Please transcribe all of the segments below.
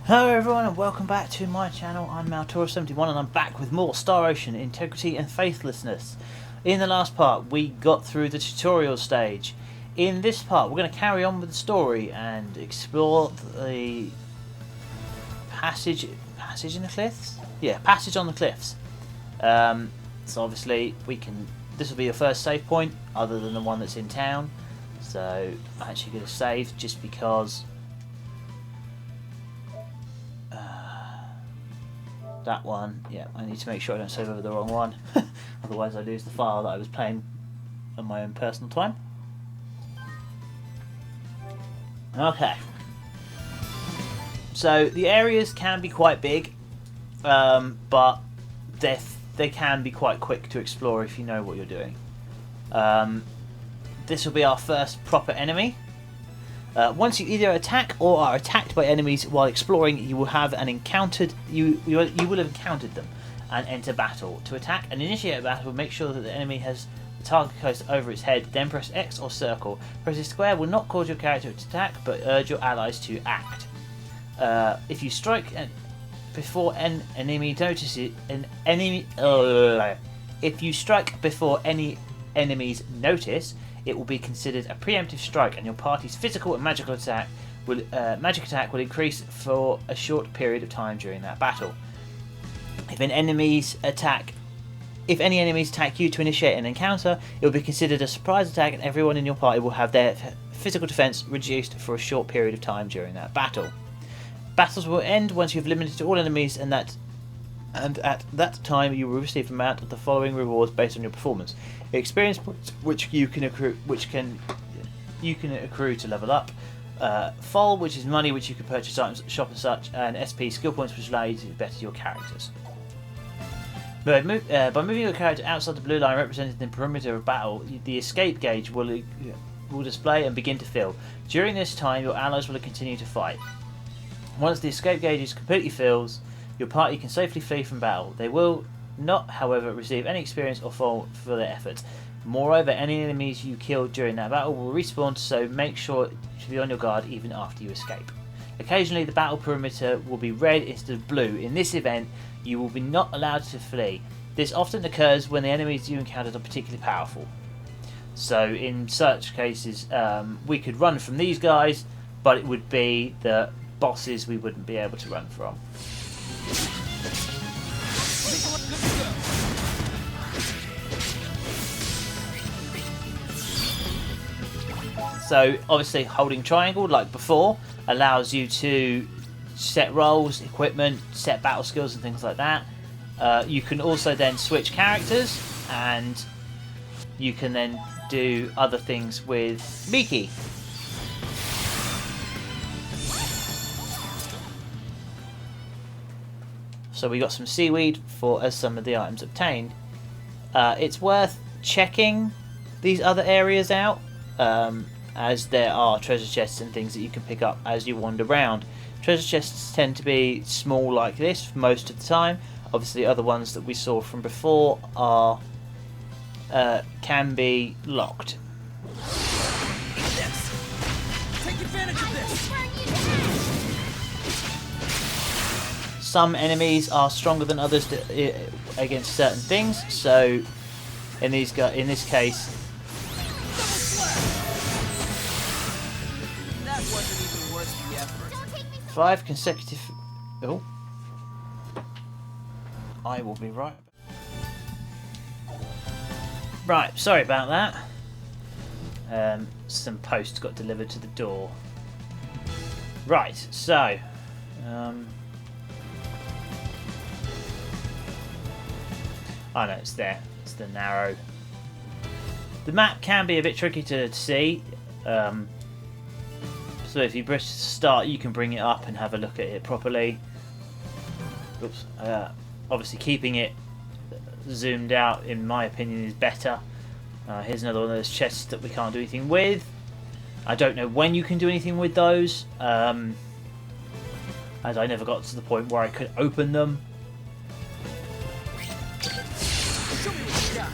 Hello everyone and welcome back to my channel. I'm Maltora71 and I'm back with more Star Ocean Integrity and Faithlessness. In the last part we got through the tutorial stage. In this part we're going to carry on with the story and explore the passage in the cliffs? Yeah, passage on the cliffs. So obviously this will be your first save point other than the one that's in town. So I'm actually going to save just because that one, yeah, I need to make sure I don't save over the wrong one. Otherwise I lose the file that I was playing on my own personal time. Okay. So the areas can be quite big, but they can be quite quick to explore if you know what you're doing. This will be our first proper enemy. Once you either attack or are attacked by enemies while exploring, you will have encountered them and enter battle. To attack and initiate a battle, make sure that the enemy has the target close over its head. Then press X or circle. Pressing square will not cause your character to attack, but urge your allies to act. If you strike before an enemy notices if you strike before any enemies notice, it will be considered a preemptive strike, and your party's physical and magical attack magic attack will increase for a short period of time during that battle. If any enemies attack you to initiate an encounter, it will be considered a surprise attack, and everyone in your party will have their physical defense reduced for a short period of time during that battle. Battles will end once you've limited all enemies, and at that time you will receive an amount of the following rewards based on your performance: experience points, which you can accrue to level up; FOL, which is money which you can purchase items at the shop and such; and SP, skill points, which allow you to better your characters. By moving your character outside the blue line represented in the perimeter of battle, the escape gauge will display and begin to fill. During this time, your allies will continue to fight. Once the escape gauge is completely filled, your party can safely flee from battle. They will not, however, receive any experience or FOL for their efforts. Moreover, any enemies you killed during that battle will respawn, so make sure to be on your guard even after you escape. Occasionally, the battle perimeter will be red instead of blue. In this event, you will be not allowed to flee. This often occurs when the enemies you encountered are particularly powerful. So, in such cases, we could run from these guys, but it would be the bosses we wouldn't be able to run from. So obviously holding triangle like before allows you to set roles, equipment, set battle skills and things like that. You can also then switch characters, and you can then do other things with Miki. So we got some seaweed as some of the items obtained. It's worth checking these other areas out, as there are treasure chests and things that you can pick up as you wander around. Treasure chests tend to be small like this most of the time. Obviously other ones that we saw from before can be locked. Take advantage of this. Some enemies are stronger than others against certain things, so in this case, That wasn't even worth the effort. 5 consecutive. Oh, I will be right. Right, sorry about that. Some post got delivered to the door. Right, so. Oh no, it's there. It's the narrow. The map can be a bit tricky to see. So if you press start, you can bring it up and have a look at it properly. Oops. Obviously, keeping it zoomed out, in my opinion, is better. Here's another one of those chests that we can't do anything with. I don't know when you can do anything with those, as I never got to the point where I could open them. Show me what you got.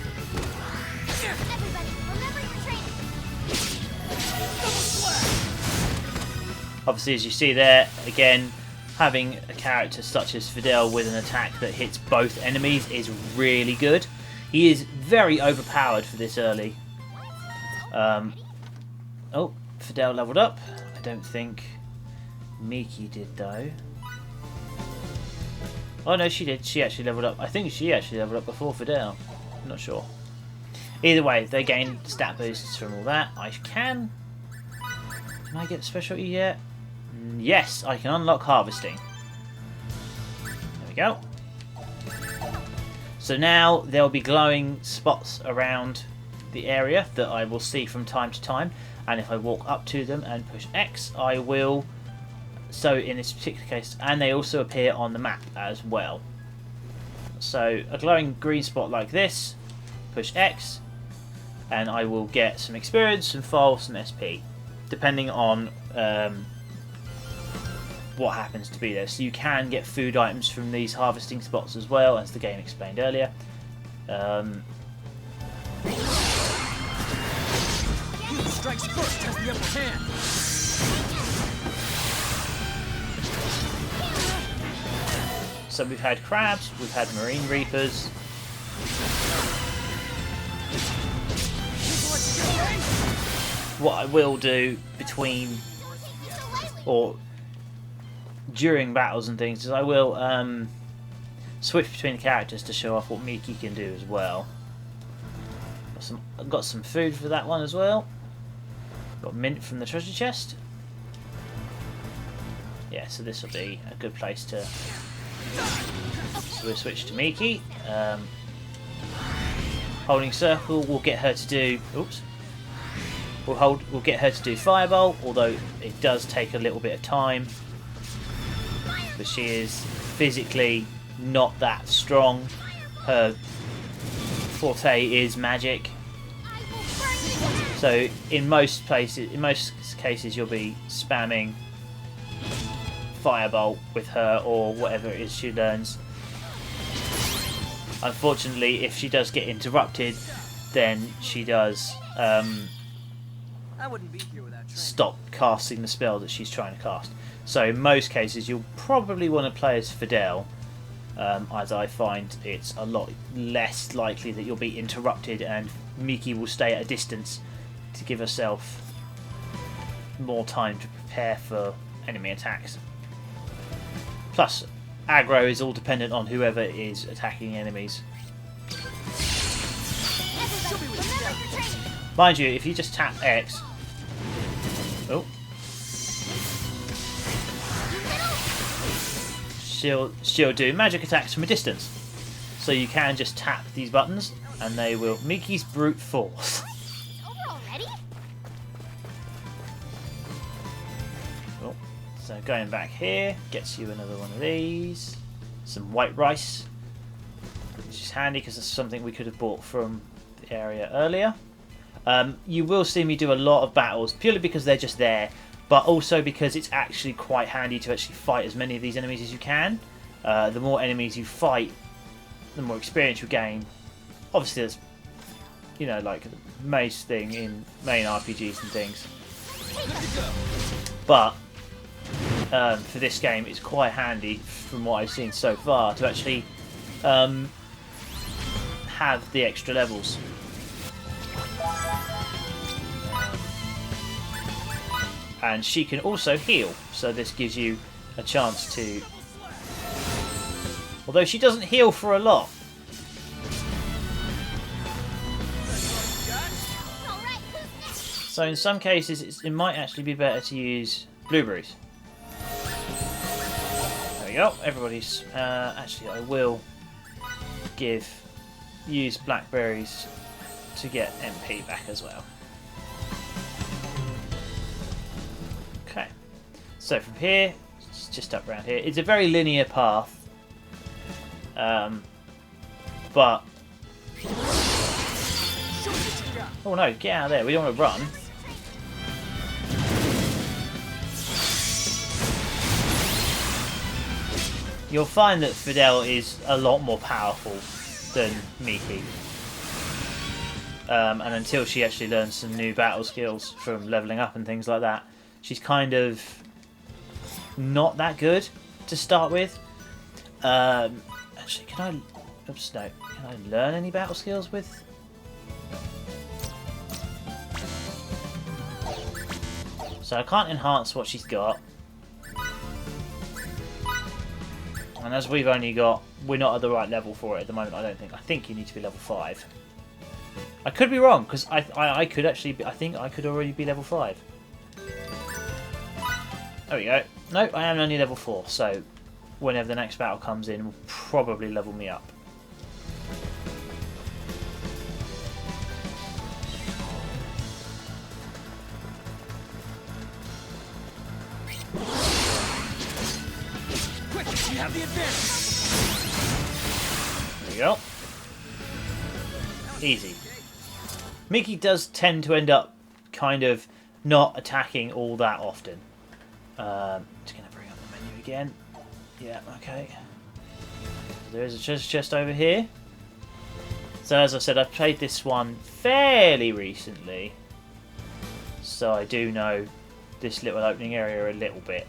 Everybody, remember your training. Obviously, as you see there, again, having a character such as Fidel with an attack that hits both enemies is really good. He is very overpowered for this early. Oh, Fidel leveled up. I don't think Miki did though. Oh no, she did. She actually leveled up. I think she actually leveled up before Fidel. I'm not sure. Either way, they gain stat boosts from all that. I can. Can I get specialty yet? Yes, I can unlock harvesting. There we go. So now there'll be glowing spots around the area that I will see from time to time, and if I walk up to them and push X, I will. So in this particular case, and they also appear on the map as well. So a glowing green spot like this, push X, and I will get some experience, some fall, some SP, depending on what happens to be there. So you can get food items from these harvesting spots as well, as the game explained earlier. Who strikes first has the upper hand. So we've had crabs, we've had marine reapers. What I will do between or during battles and things is I will switch between the characters to show off what Miki can do as well. I've got some food for that one as well. Got mint from the treasure chest. Yeah, so this will be a good place to. So we'll switch to Miki. Holding circle will get her to do. Oops. We'll get her to do fireball, although it does take a little bit of time. But she is physically not that strong. Her forte is magic. So in most cases, you'll be spamming fireball with her or whatever it is she learns. Unfortunately, if she does get interrupted, then she does I wouldn't be here without training. stop casting the spell that she's trying to cast. So in most cases, you'll probably want to play as Fidel, as I find it's a lot less likely that you'll be interrupted, and Miki will stay at a distance to give herself more time to prepare for enemy attacks. Plus, aggro is all dependent on whoever is attacking enemies. Everybody, remember your training. Mind you, if you just tap X... Oh. She'll do magic attacks from a distance. So you can just tap these buttons and they will... Miki's brute force. Over already? Oh. So going back here gets you another one of these. Some white rice. Which is handy because it's something we could have bought from the area earlier. You will see me do a lot of battles purely because they're just there, but also because it's actually quite handy to actually fight as many of these enemies as you can. The more enemies you fight, the more experience you gain. Obviously, that's, you know, like the most thing in main RPGs and things. But for this game, it's quite handy, from what I've seen so far, to actually have the extra levels. And she can also heal, so this gives you a chance to... Although she doesn't heal for a lot. Alright, who's next? So in some cases it might actually be better to use blueberries. There we go, everybody's... actually I will use blackberries to get MP back as well. Okay, so from here, it's just up around here. It's a very linear path, but oh no, get out of there! We don't want to run. You'll find that Fidel is a lot more powerful than Miki. And until she actually learns some new battle skills from leveling up and things like that, she's kind of not that good. to start with. Actually, can I? Oops, no. Can I learn any battle skills with? So I can't enhance what she's got. And as we've only got, we're not at the right level for it at the moment. I don't think. I think you need to be level 5. I could be wrong because I could actually. I think I could already be level 5. There we go. No, I am only level 4. So whenever the next battle comes in, will probably level me up. Quick, we have the advantage. There we go. Easy. Mickey does tend to end up kind of not attacking all that often. Just going to bring up the menu again. Yeah, okay. There is a treasure chest over here. So as I said, I've played this one fairly recently. So I do know this little opening area a little bit.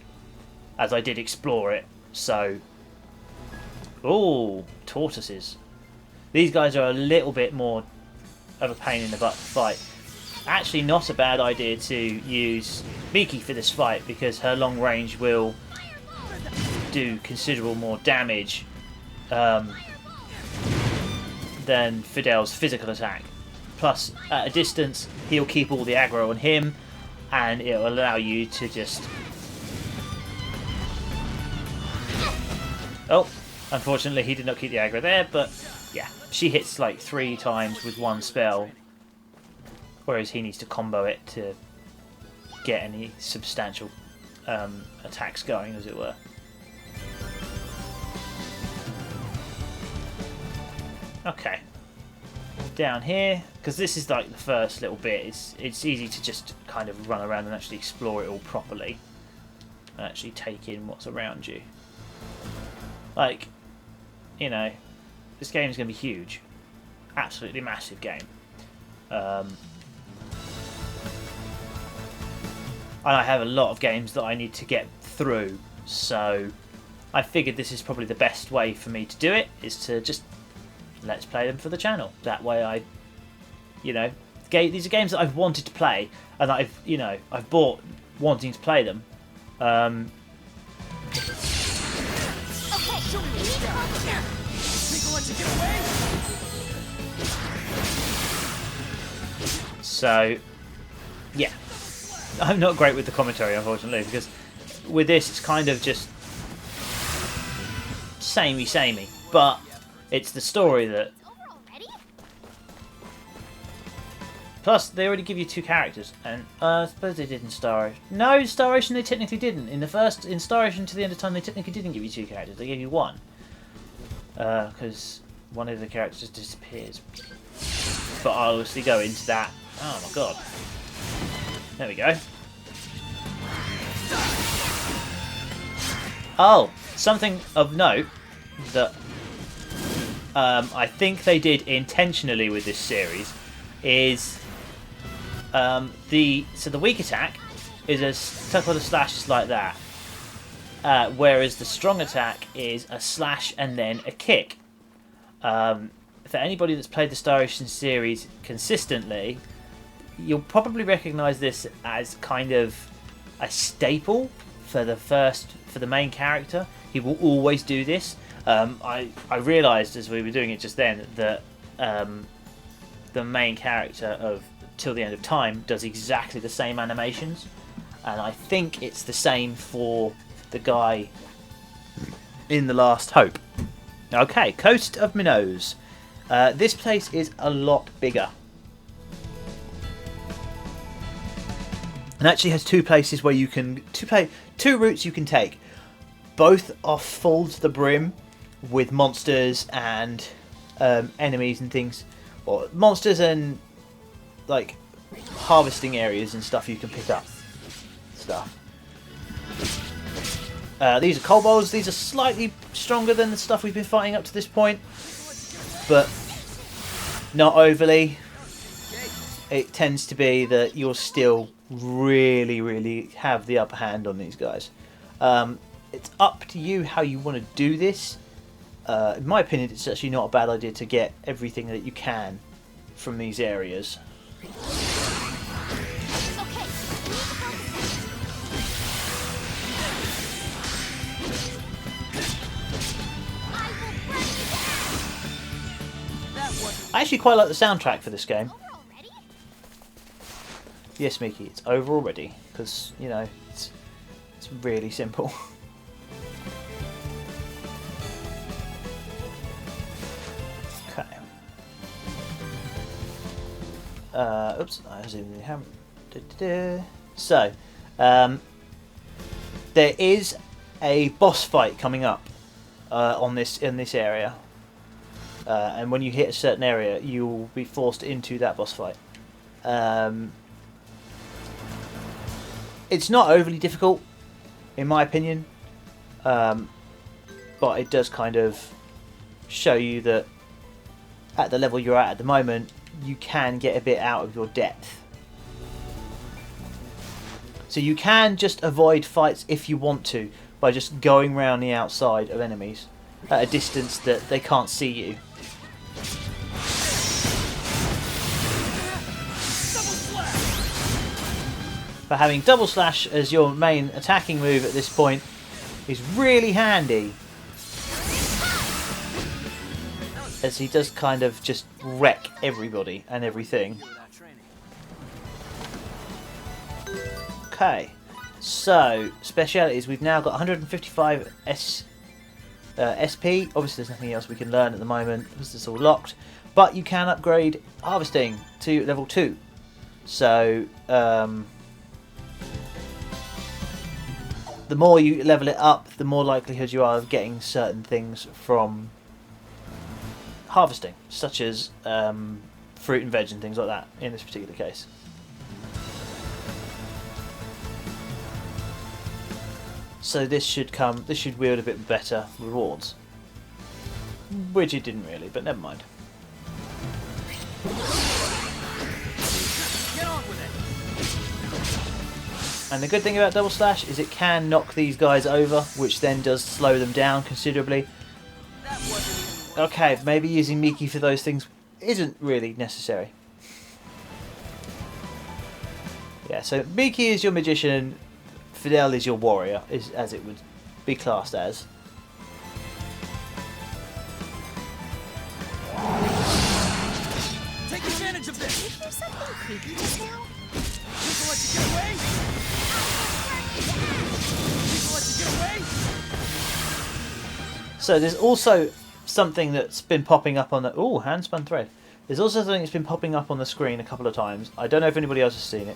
As I did explore it. So... Ooh, tortoises. These guys are a little bit more of a pain in the butt to fight. Actually not a bad idea to use Miki for this fight because her long range will do considerable more damage than Fidel's physical attack. Plus, at a distance, he'll keep all the aggro on him and it'll allow you to just... Oh, unfortunately he did not keep the aggro there, but yeah, she hits like 3 times with one spell. Whereas he needs to combo it to get any substantial attacks going, as it were. Okay. Down here, because this is like the first little bit, it's easy to just kind of run around and actually explore it all properly. And actually take in what's around you. Like, you know, this game is going to be huge. Absolutely massive game. And I have a lot of games that I need to get through, so I figured this is probably the best way for me to do it, is to just let's play them for the channel. That way I, you know, these are games that I've wanted to play, and that I've bought wanting to play them. Okay, you need to focus now. Think I'll let you get away? So, yeah. I'm not great with the commentary, unfortunately, because with this it's kind of just samey, but it's the story that... It's over already? Plus, they already give you 2 characters, and I suppose they did in Star Ocean. No, Star Ocean they technically didn't. In Star Ocean To the End of Time they technically didn't give you 2 characters, they gave you 1. Because one of the characters just disappears. But I'll obviously go into that. Oh my god. There we go. Oh, something of note that I think they did intentionally with this series is the weak attack is a couple of slashes like that, whereas the strong attack is a slash and then a kick. For anybody that's played the Star Ocean series consistently, you'll probably recognise this as kind of a staple for the main character. He will always do this. I realised as we were doing it just then that the main character of Till the End of Time does exactly the same animations, and I think it's the same for the guy in The Last Hope. Okay, Coast of Minnows. This place is a lot bigger. And actually has 2 places where you can... 2 routes you can take. Both are full to the brim with monsters and enemies and things. Or monsters and like harvesting areas and stuff you can pick up. These are kobolds. These are slightly stronger than the stuff we've been fighting up to this point. But not overly. It tends to be that you'll still really have the upper hand on these guys. it's up to you how you want to do this. In my opinion, it's actually not a bad idea to get everything that you can from these areas. Okay, we need to focus. I will burn you down. That wasn't. I actually quite like the soundtrack for this game. Over already? Yes, Mickey, it's over already because you know it's really simple. Okay. Oops, I zoomed in the camera. So, there is a boss fight coming up in this area, and when you hit a certain area, you will be forced into that boss fight. It's not overly difficult, in my opinion, but it does kind of show you that at the level you're at the moment, you can get a bit out of your depth. So you can just avoid fights if you want to by just going around the outside of enemies at a distance that they can't see you. But having double slash as your main attacking move at this point is really handy, as he does kind of just wreck everybody and everything. Okay, so specialities, we've now got 155 SP. Obviously there's nothing else we can learn at the moment because it's all locked, but you can upgrade harvesting to level 2. So the more you level it up, the more likelihood you are of getting certain things from harvesting, such as fruit and veg and things like that in this particular case. So this should wield a bit better rewards, which it didn't really, but never mind. Get on with it. And the good thing about double slash is it can knock these guys over, which then does slow them down considerably. That wasn't. Okay, maybe using Miki for those things isn't really necessary. Yeah, so Miki is your magician, Fidel is your warrior, as it would be classed as. Take advantage of this. Is there something creepy just now? People let you get away. People let you get away. So there's also something that's been popping up on the... Ooh, handspun thread. There's also something that's been popping up on the screen a couple of times. I don't know if anybody else has seen it.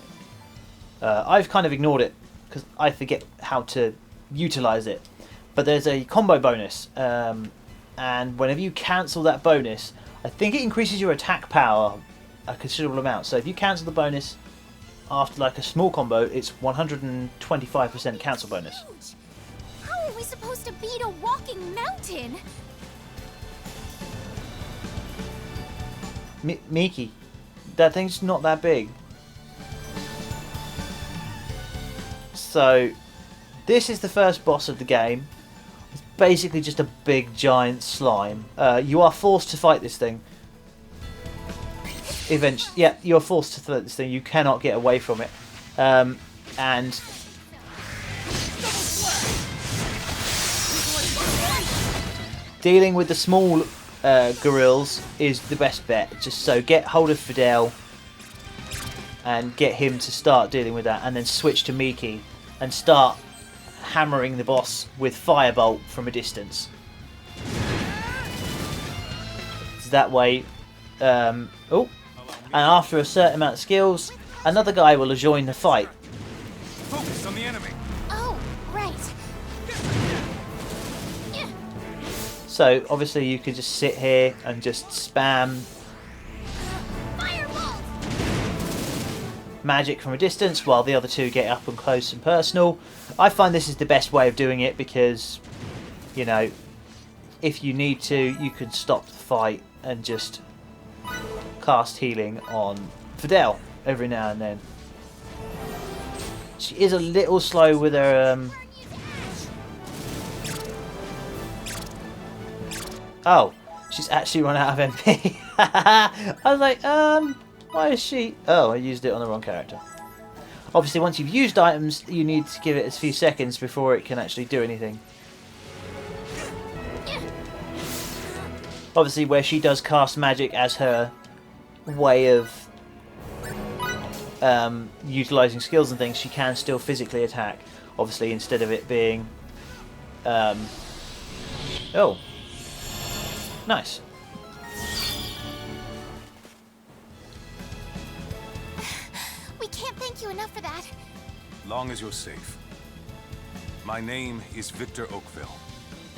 I've kind of ignored it because I forget how to utilise it. But there's a combo bonus, and whenever you cancel that bonus, I think it increases your attack power a considerable amount. So if you cancel the bonus after like a small combo, it's 125% cancel bonus. Huge. How are we supposed to beat a walking mountain? Miki, that thing's not that big. So, this is the first boss of the game. It's basically just a big giant slime. You are forced to fight this thing. Eventually, yeah, you're forced to fight this thing. You cannot get away from it. And dealing with the small gorillas is the best bet. Just so get hold of Fidel and get him to start dealing with that, and then switch to Miki and start hammering the boss with Firebolt from a distance. So that way, and after a certain amount of skills, another guy will join the fight. Focus on the enemy. Oh, right. Yeah. So obviously you could just sit here and just spam Firebolt! magic from a distance while the other two get up and close and personal. I find this is the best way of doing it because, you know, if you need to, you can stop the fight and just cast healing on Fidel every now and then. She is a little slow with her Oh, she's actually run out of MP. I was like, why is she... Oh, I used it on the wrong character. Obviously, once you've used items, you need to give it a few seconds before it can actually do anything. Obviously, where she does cast magic as her way of utilising skills and things, she can still physically attack. Obviously, instead of it being... Oh. Nice. We can't thank you enough for that. Long as you're safe. My name is Victor Oakville.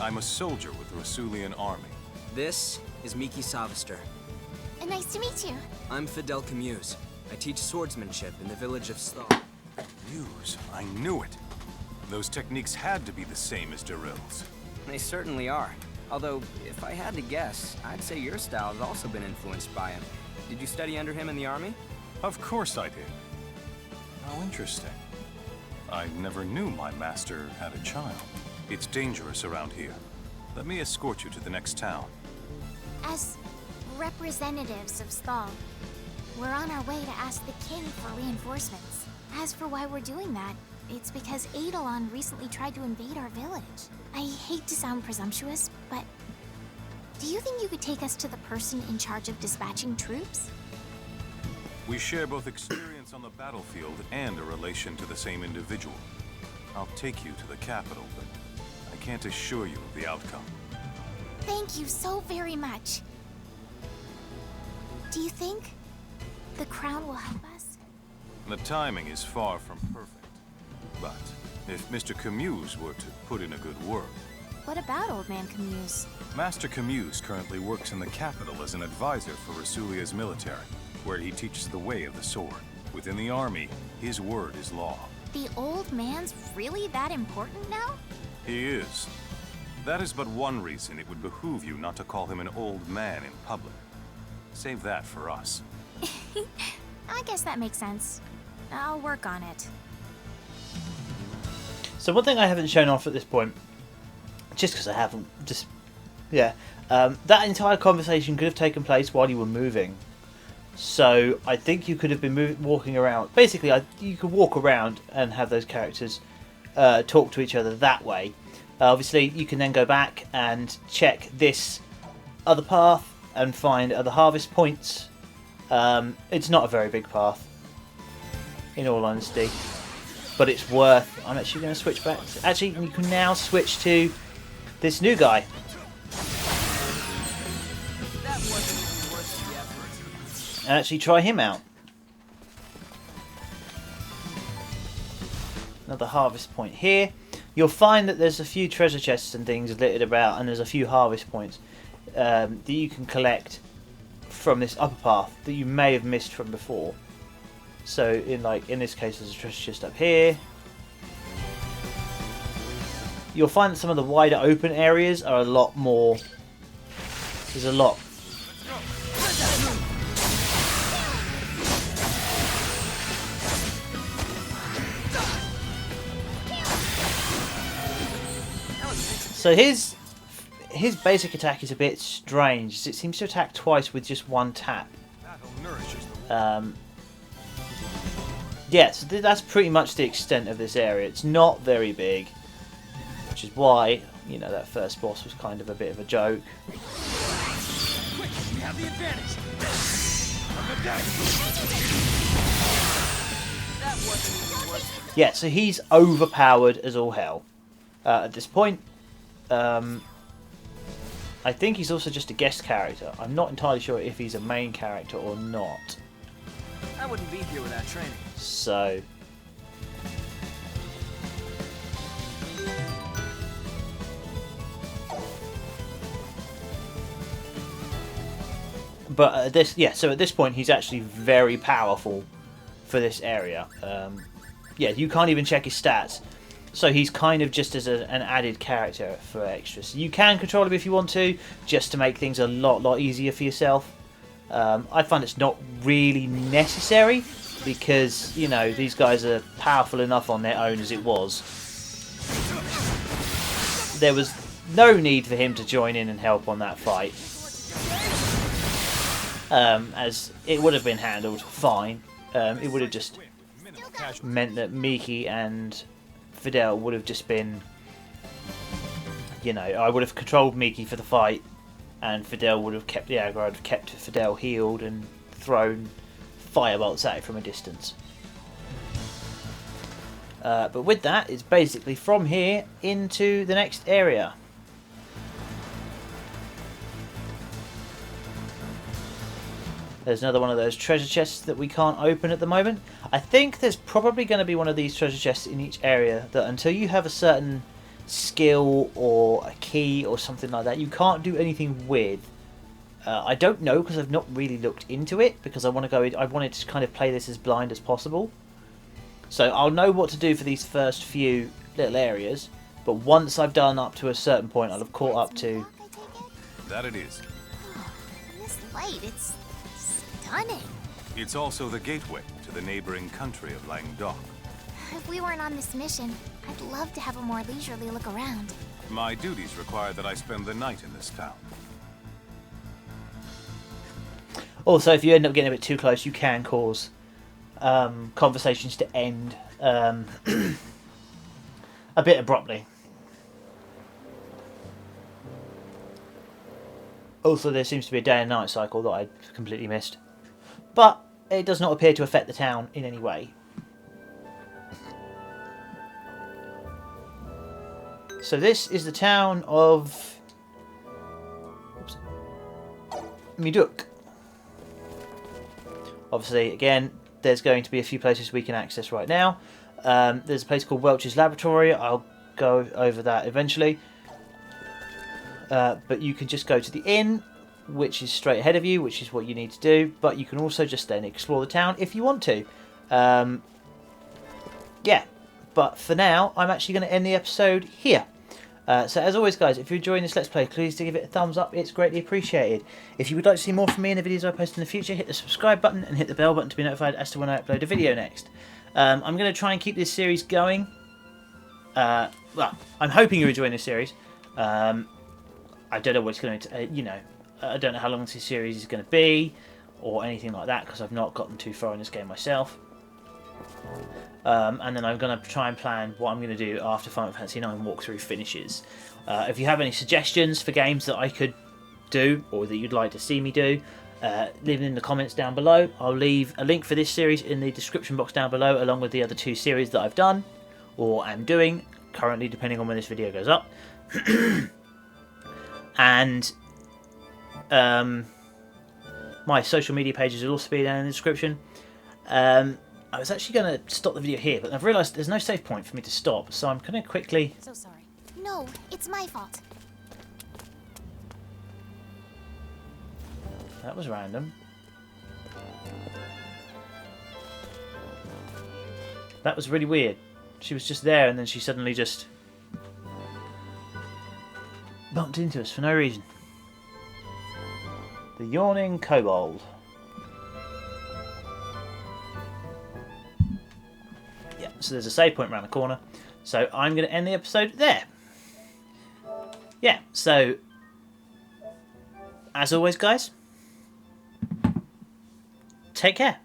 I'm a soldier with the Rasulian army. This is Miki Savister. Nice to meet you. I'm Fidel Camuse. I teach swordsmanship in the village of Stal. Muse, I knew it. Those techniques had to be the same as Daryl's. They certainly are. Although, if I had to guess, I'd say your style has also been influenced by him. Did you study under him in the army? Of course I did. How interesting. I never knew my master had a child. It's dangerous around here. Let me escort you to the next town. As representatives of Stal, we're on our way to ask the king for reinforcements. As for why we're doing that, it's because Eidolon recently tried to invade our village. I hate to sound presumptuous, but do you think you could take us to the person in charge of dispatching troops? We share both experience on the battlefield and a relation to the same individual. I'll take you to the capital, but I can't assure you of the outcome. Thank you so very much. Do you think the crown will help us? The timing is far from perfect. But if Mr. Camuse were to put in a good word... What about Old Man Camuse? Master Camuse currently works in the capital as an advisor for Rasulia's military, where he teaches the way of the sword. Within the army, his word is law. The old man's really that important now? He is. That is but one reason it would behoove you not to call him an old man in public. Save that for us. I guess that makes sense. I'll work on it. So one thing I haven't shown off at this point, just because I haven't, that entire conversation could have taken place while you were moving. So I think you could have been walking around. Basically, you could walk around and have those characters talk to each other that way. Obviously, you can then go back and check this other path and find other harvest points. It's not a very big path, in all honesty, but it's worth... I'm actually going to switch back. Actually, you can now switch to this new guy. That wasn't even worth the effort. And actually try him out. Another harvest point here. You'll find that there's a few treasure chests and things littered about, and there's a few harvest points that you can collect from this upper path that you may have missed from before. So in this case, there's a treasure chest up here. You'll find that some of the wider open areas are a lot more... There's a lot. So his basic attack is a bit strange. It seems to attack twice with just one tap. Yeah, so that's pretty much the extent of this area. It's not very big, which is why, you know, that first boss was kind of a bit of a joke. Quick, we have the advantage. That wasn't even worth Yeah, so he's overpowered as all hell at this point. I think he's also just a guest character. I'm not entirely sure if he's a main character or not. I wouldn't be here without training. So... But at this, so at this point he's actually very powerful for this area. Yeah, you can't even check his stats. So he's kind of just as an added character for extras. You can control him if you want to, just to make things a lot easier for yourself. I find it's not really necessary because, you know, these guys are powerful enough on their own as it was. There was no need for him to join in and help on that fight. As it would have been handled fine. It would have just meant that Miki and Fidel would have just been, you know, I would have controlled Miki for the fight, and Fidel would have kept the aggro. I'd have kept Fidel healed and thrown firebolts at it from a distance. But with that, it's basically from here into the next area. There's another one of those treasure chests that we can't open at the moment. I think there's probably going to be one of these treasure chests in each area that until you have a certain skill or a key or something like that, you can't do anything with. I don't know because I've not really looked into it because I wanted to kind of play this as blind as possible. So I'll know what to do for these first few little areas, but once I've done up to a certain point, I'll have caught up to... That it is. This light, it's stunning. It's also the gateway to the neighboring country of Langdok. If we weren't on this mission, I'd love to have a more leisurely look around. My duties require that I spend the night in this town. Also, if you end up getting a bit too close, you can cause conversations to end a bit abruptly. Also, there seems to be a day and night cycle that I completely missed. But it does not appear to affect the town in any way. So this is the town of Miduk. Obviously, again, there's going to be a few places we can access right now. There's a place called Welch's Laboratory. I'll go over that eventually. But you can just go to the inn, which is straight ahead of you, which is what you need to do. But you can also just then explore the town if you want to. Yeah, but for now, I'm actually going to end the episode here. So as always, guys, if you're enjoying this Let's Play, please do give it a thumbs up. It's greatly appreciated. If you would like to see more from me in the videos I post in the future, hit the subscribe button and hit the bell button to be notified as to when I upload a video next. I'm going to try and keep this series going. Well, I'm hoping you're enjoying this series. I don't know what it's going to, I don't know how long this series is going to be or anything like that because I've not gotten too far in this game myself. And then I'm going to try and plan what I'm going to do after Final Fantasy IX walkthrough finishes. If you have any suggestions for games that I could do or that you'd like to see me do, leave them in the comments down below. I'll leave a link for this series in the description box down below along with the other two series that I've done or am doing currently depending on when this video goes up. And my social media pages will also be down in the description. I was actually going to stop the video here, but I've realised there's no save point for me to stop, so I'm going to quickly... So sorry. No, it's my fault. That was random. That was really weird. She was just there and then she suddenly just bumped into us for no reason. The Yawning Kobold. Yeah, so there's a save point around the corner. So I'm going to end the episode there. Yeah, so as always, guys, take care.